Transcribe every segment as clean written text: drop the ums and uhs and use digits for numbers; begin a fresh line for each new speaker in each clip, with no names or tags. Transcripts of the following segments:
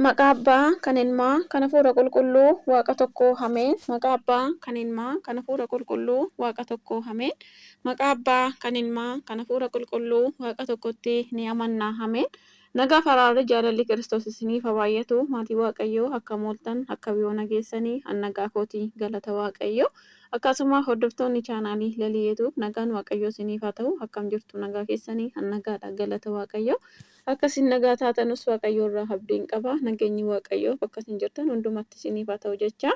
Maqaa Abbaa, kan Ilmaa, kan Hafuura Qulqulluu, Waaqa tokkoo Ameen. Maqaa Abbaa, kan Ilmaa, kan Hafuura Qulqulluu, Waaqa tokkoo Ameen. Maqaa Abbaa, kan Ilmaa, kan Hafuura Qulqulluu, Waaqa tokkotti ni amanna. Ameen. Nagaa faraarri jaalalli Kiristoos isiniif haa baay'atu. Maatii Waaqayyoo akkam ooltan, akka biyyoona geessanii nagaa kootii galata Waaqayyoo. Akkasuma hordoftoonni chaanaalii Laliyeetu nagaan Waaqayyoo isiniif haa ta'u. Akkam jirtu nagaa keessanii nagaadha galata Waaqayyoo. Akkasiin nagaa taatanus Waaqayyoo irraa abdiin qaba. Nageenyi Waaqayyoo bakka isin jirtan hundumatti isiniif haa ta'u jecha.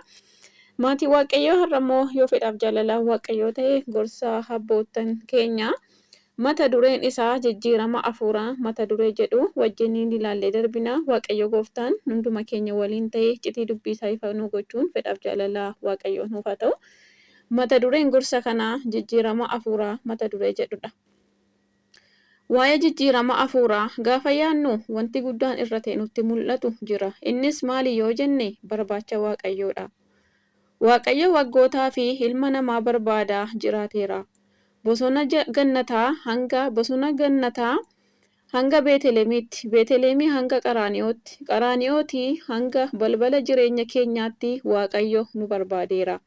Maatii Waaqayyoo har'ammoo yoo fedhaaf jaalalaan Waaqayyoo ta'e gorsa abboottan keenya mata dureen isaa jijjiirama hafuuraa mata duree jedhu wajjiniin ilaallee darbina. Waaqayyo gooftaan hunduma keenya waliin ta'e icitii dubbii isaa ifa nu gochuun fedhaaf jaalalaa Waaqayyoo nuuf haa ta'u. Mata dureen gorsa kanaa jijjiirama hafuuraa mata duree jedhudha. Waa'ee jijjiirama hafuuraa gaafa yaadnu wanti guddaan irra ta'e nutti mul'atu jira. Innis maali yoo jenne barbaacha Waaqayyoodha. Waaqayyo waggootaa fi ilma namaa barbaadaa jiraateera. Bosona gannataa hanga Beetelemiitti, Beetelemii hanga Qaraaniyooti, Qaraaniyootii hanga balbala jireenya keenyaatti Waaqayyo nu barbaadeera.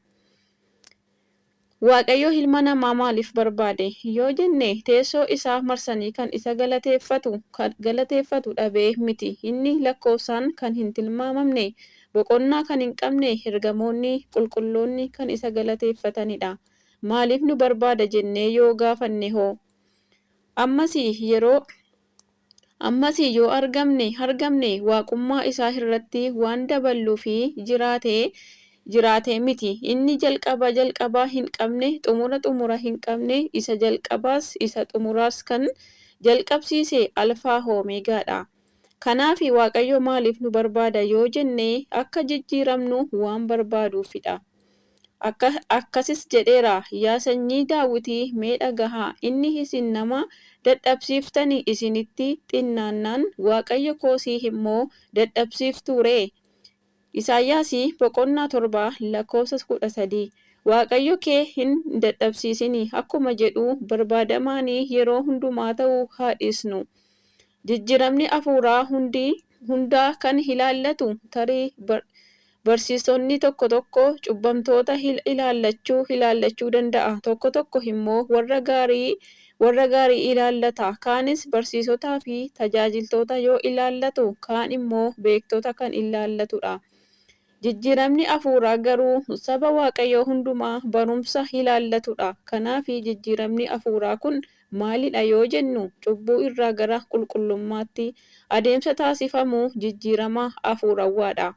Waaqayyo ilma namaa maaliif barbaade yoo jenne teessoo isaa marsanii kan isa galateeffatu dhabee miti. Inni lakkoofsaan kan hin tilmaamamne, boqonnaa kan hin qabne, ergamoonni qulqulloonni kan isa galateeffatanidha. Maaliif nu barbaada jennee yoo gaafanne hoo? Ammasii yoo argamne waaqummaa isaa irratti waan daballuu fi jiraatee miti. Inni jalqabaa hin qabne, xumura hin qabne, isa jalqabaas isa xumuraas kan jalqabsiise alfaa Omeegaadha. Kanaaf Waaqayyo maaliif nu barbaada yoo jenne akka jijjiiramnu waan barbaaduufidha. Akkasis jedheera, yaa sanyii Daawitii mee dhagahaa, inni isin nama dadhabsiiftanii isinitti xinnaannaan Waaqayyo koosii immoo dadhabsiiftuure. Isaayyaasii boqonnaa 7 lakkoofsa 13. Waaqayyo kee hin dadhabsiisini akkuma jedhu barbaadamaanii yeroo hundumaa ta'uu haa dhiisnu. Jijjiiramni hafuuraa hundaa kan ilaallatu tarii barsiisonni tokko cubbamtoota ilaallachuu danda'a. Tokko immoo warra gaarii ilaallata. Kaanis barsiisotaa fi tajaajiltoota yoo ilaallatu, kaan immoo beektota kan ilaallatudha. Jijjiiramni hafuuraa garuu saba Waaqayyoo hundumaa barumsa ilaallatudha. Kanaaf jijjiiramni hafuuraa kun maalidha yoo jennu cubbuu irraa gara qulqullummaatti adeemsa taasifamu jijjiirama hafuurawwaadha.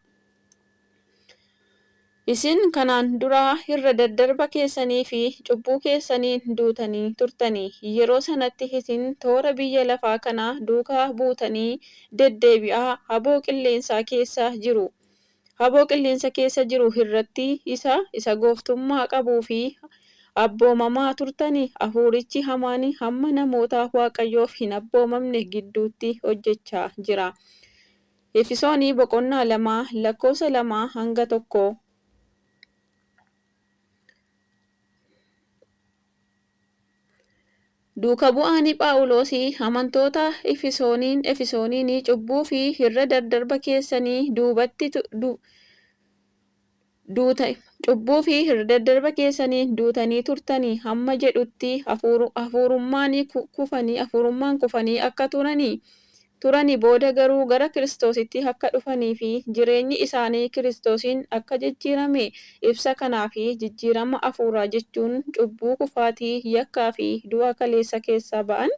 Isin kanaan dura irra daddarba keessanii fi cubbuu keessaniin duutanii turtanii. Yeroo sanatti isin toora biyya lafaa kanaa duukaa buutanii deddeebi'aa haboo qilleensa keessa jiru irratti isa gooftummaa qabuu fi abboomamaa turtanii. Hafuurichi hamaan hamma namoota Waaqayyoof hin abboomamne gidduutti hojjechaa jira. Efesoonii boqonnaa 2 lakkoofsa 2 hanga 1. Duuka bu'aanii Phaawulosii amantoota Efesooniin cubbuu fi irra daddarba keessanii duutanii turtanii hamma jedhutti hafuurummaan kufanii akka turanii booda garuu gara Kiristoositti akka dhufanii fi jireenyi isaanii Kiristoosiin akka jijjiirame ibsa. Kanaaf jijjiirama hafuuraa jechuun cubbuu, kufaatii, yakkaa fi du'a kaleessa keessaa ba'an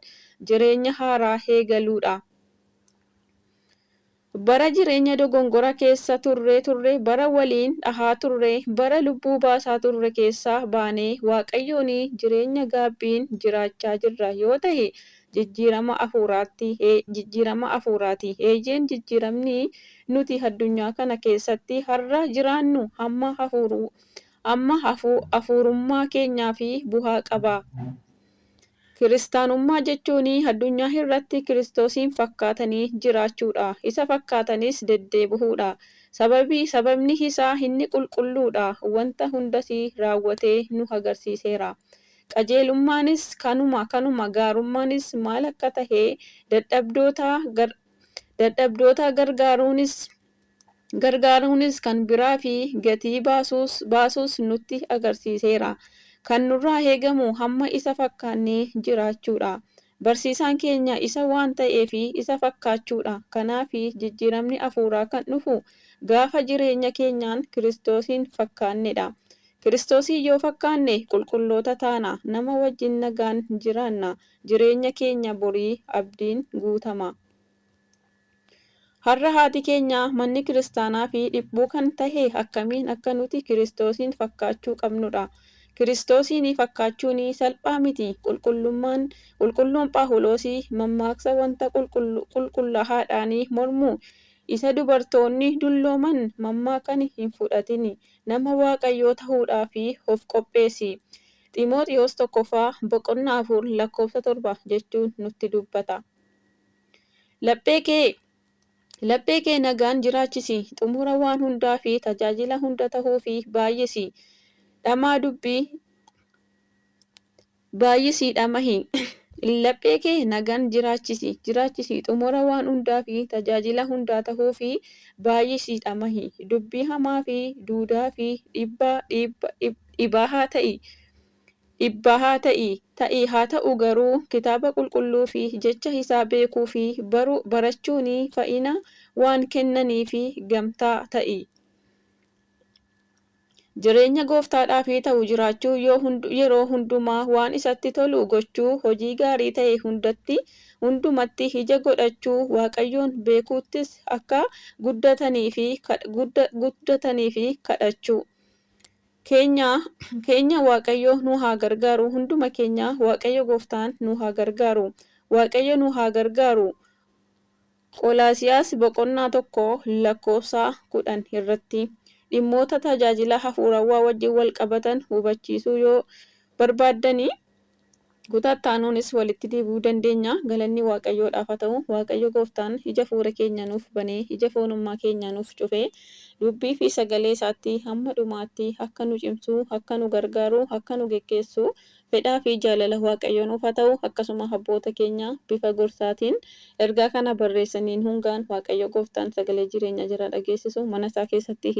jireenya haaraa eegaluudha. Bara jireenya dogongora keessa turre, bara waliin dhahaa turre, bara lubbuu baasaa turre keessaa baanee Waaqayyoon jireenya gaabbiin jiraachaa jirra yoo ta'e jijjiirama hafuuraati. Eejeen jijjiiramni nuti addunyaa kana keessatti har'a jiraannu amma hafuurummaa keenyaa fi bu'aa qaba. Kiristaanummaa jechuun addunyaa irratti Kiristoosiin fakkaatanii jiraachuudha. Isa fakkaatanis deddeebi'uudha. Sababni isaa inni qulqulluudha. Wanta hundas raawwatee nu agarsiiseera. Qajeelummaanis kanuma gaarummaanis maal akka ta'e dadhabdoota gargaaruunis gargaaruunis kan biraa fi gatii baasuus nutti agarsiiseera. Kan nurraa eegamu hamma isa fakkaannee jiraachuudha. Barsiisaan keenya isa waan ta'eef isa fakkaachuudha. Kanaaf jijjiiramni hafuuraa kan dhufu gaafa jireenya keenyaan Kiristoosin fakkaannedha. Kiristoosii yoo fakkaanne qulqulloota taana, nama wajjin nagaan jiraanna, jireenya keenya borii abdiin guutama. Har'a haati keenya manni kiristaanaa fi dhibbuu kan tahe akkamiin akka nuti Kiristoosin fakkaachuu qabnudha. Kiristoosiin fakkaachuun salphaa miti. Qulqulluun Phaawulosii mammaaksa wanta qulqullaa'aadhaan mormu isa dubartoonni dullooman mammaakan hin fudhatin, nama waaqayyoo ta'uudhaaf of qopheessi. Xiimotewos 1:4-7 jechuun nutti dubbata. Laphee kee nagaan jiraachisi, xumura waan hundaa fi tajaajila hunda tahuu fi baay'isi. Dhamaa dubbii baay'isii dhamahi. Laphee kee nagaan jiraachisi, xumura waan hundaa fi tajaajila hundaa tahuu fi baay'isii dhamahi. Dubbii hamaa fi duudaa fi dhibbaa haa ta'u garuu kitaaba qulqulluu fi jecha isaa beekuu fi barachuun fayyina waan kennaniif gamtaa ta'i. Jireenya gooftaadhaaf ta'u jiraachuu yeroo hundumaa waan isatti tolu gochuu, hojii gaarii ta'e hundumatti ija godhachuu, waaqayyoon beekuuttis akka guddataniif kadhachuu. Keenya waaqayyo nu haa gargaaru. Hunduma keenya waaqayyo gooftaan nu haa gargaaru. Waaqayyo nu haa gargaaru. Qolaasiyaas 1:10 irratti dhimmoota tajaajila hafuurawaa wajjin wal qabatan hubachiisuu yoo barbaaddanii kutattaanuunis walitti deebi'uu dandeenya. Galanni waaqayyoodhaaf haa ta'u. Waaqayyo gooftaan ija fuura keenya nuuf banee, ija foonummaa keenya nuuf cufee, dubbii fi sagalee isaatti hamma dhumaatti akka nu cimsu, akka nu gargaaru, akka nu geggeessu fedhaa fi jaalala waaqayyoo nuuf haa ta'u. Akkasuma abboota keenya bifa gorsaatiin ergaa kana barreessaniin hungaan waaqayyo gooftaan sagalee jireenya jira dhageessisu mana isaa keessatti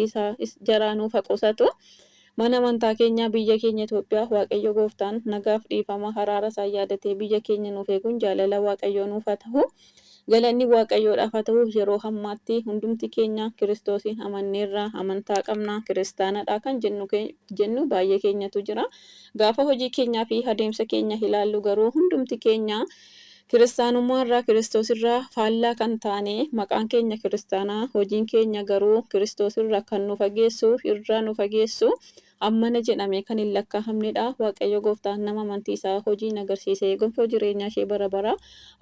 jaraa nuuf haa qusatu. Mana amantaa keenya biyya keenya Itoophiyaa waaqayyo gooftaan nagaaf dhiifama araara isaa yaadatee biyya keenya nuuf eeguun jaalala waaqayyoo nuuf haa ta'u. Galanni waaqayyoodhaaf haa ta'u. Yeroo hammaatti hundumti keenya Kiristoosiin amanneerra, amantaa qabna, kiristaanadha kan jennu baay'ee keenyatu jira. Gaafa hojii keenyaa fi adeemsa keenya ilaallu garuu hundumti keenya kiristaanummaa irraa, Kiristoos irraa faallaa kan taane, maqaan keenya kiristaanaa, hojiin keenya garuu Kiristoos irraa kan nu fageessu ammana jedhamee kan hin lakkaa'amnedha. Waaqayyo gooftaan nama amantii isaa hojiin agarsiisee gonfoo jireenyaa ishee bara bara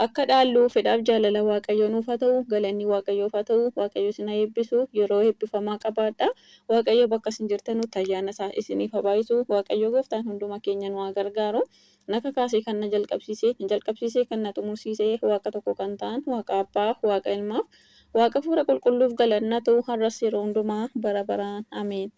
akka dhaallu fedhaaf jaalala waaqayyo nuuf haa ta'u. Galanni waaqayyoof haa ta'u. Waaqayyo isin haa eebbisu. Yeroo eebbifamaa qabaadha. Waaqayyo bakka isin jirtanutti ayyaana isaa isiniif haa baay'isu. Waaqayyo gooftaan hunduma keenya nu haa gargaaru. Naka kaasee kan na jalqabsiisee kan na xumursiisee waaqa tokko kan ta'an waaqa abbaa, waaqa ilmaaf, waaqa fuura qulqulluuf galanna ta'u har'as yeroo hundumaa bara baraan. Ameen.